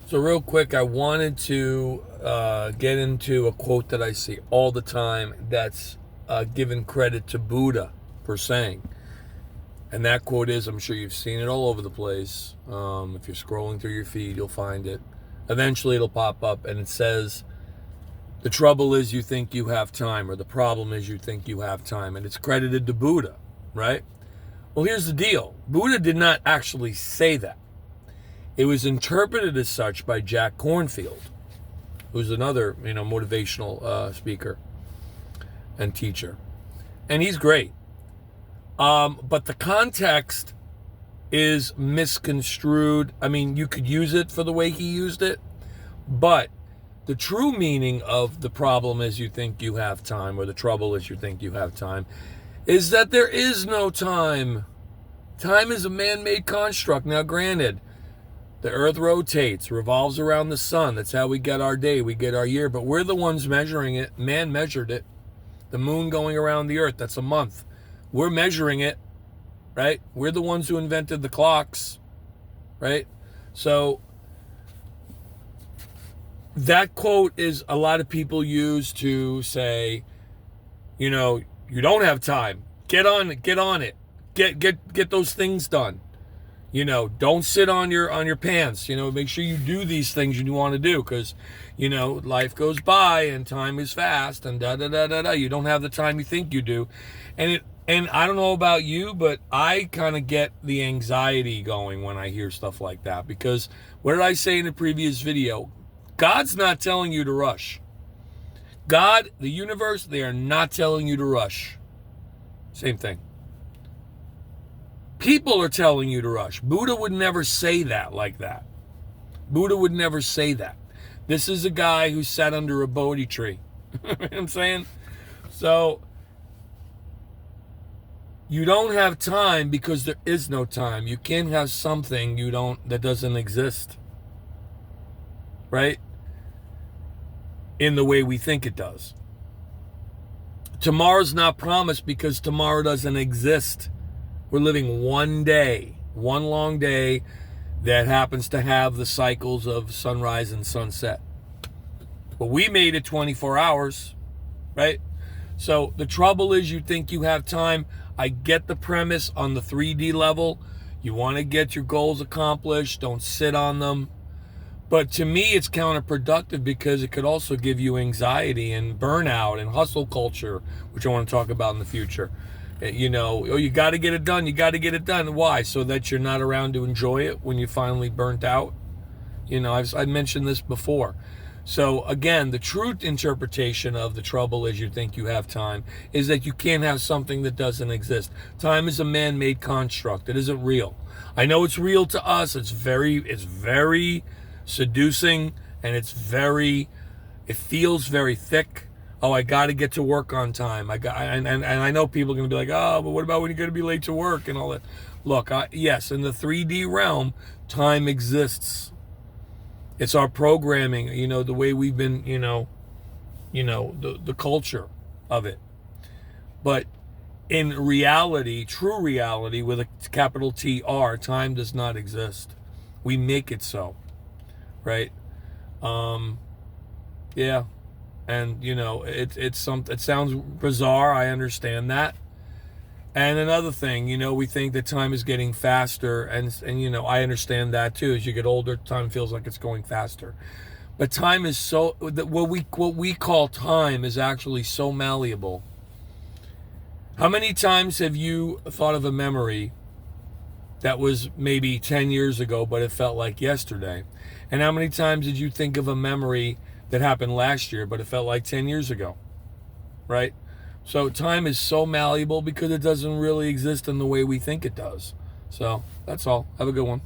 So real quick, I wanted to get into a quote that I see all the time that's given credit to Buddha for saying. And that quote is, I'm sure you've seen it all over the place. If you're scrolling through your feed, you'll find it. Eventually it'll pop up and it says, the trouble is you think you have time, or the problem is you think you have time. And it's credited to Buddha, right? Well, here's the deal. Buddha did not actually say that. It was interpreted as such by Jack Kornfield, who's another, motivational speaker and teacher. And he's great. But the context is misconstrued. I mean, you could use it for the way he used it, but the true meaning of the problem is you think you have time, or the trouble is you think you have time, is that there is no time. Time is a man-made construct. Now, granted, the earth rotates, revolves around the sun. That's how we get our day, we get our year, but we're the ones measuring it. Man measured it. The moon going around the earth, that's a month. We're measuring it, right? We're the ones who invented the clocks, right? So that quote is a lot of people use to say, you don't have time. Get on it. Get those things done. Don't sit on your pants. Make sure you do these things you want to do, because, life goes by and time is fast and da-da-da-da-da. You don't have the time you think you do. And I don't know about you, but I kind of get the anxiety going when I hear stuff like that, because what did I say in the previous video? God's not telling you to rush. God, the universe, they are not telling you to rush. Same thing. People are telling you to rush. Buddha would never say that like that. Buddha would never say that. This is a guy who sat under a Bodhi tree. You know what I'm saying? So, you don't have time because there is no time. You can't have something that doesn't exist. Right? In the way we think it does. Tomorrow's not promised because tomorrow doesn't exist. We're living one day, one long day that happens to have the cycles of sunrise and sunset. But we made it 24 hours, right? So the trouble is you think you have time. I get the premise on the 3D level. You want to get your goals accomplished. Don't sit on them. But to me, it's counterproductive because it could also give you anxiety and burnout and hustle culture, which I want to talk about in the future. You got to get it done. You got to get it done. Why? So that you're not around to enjoy it when you're finally burnt out. I've mentioned this before. So again, the true interpretation of the trouble is you think you have time is that you can't have something that doesn't exist. Time is a man-made construct. It isn't real. I know it's real to us. It's very seducing, and it feels very thick. Oh, I got to get to work on time. And I know people are going to be like, oh, but what about when you're going to be late to work and all that? Look, yes, in the 3D realm, time exists. It's our programming, the way we've been, the culture of it. But in reality, true reality, with a capital TR, time does not exist. We make it so, right? Yeah. And, it sounds bizarre. I understand that. And another thing, we think that time is getting faster. And I understand that too. As you get older, time feels like it's going faster. But time is what we call time is actually so malleable. How many times have you thought of a memory that was maybe 10 years ago, but it felt like yesterday? And how many times did you think of a memory that happened last year, but it felt like 10 years ago, right? So time is so malleable because it doesn't really exist in the way we think it does. So that's all. Have a good one.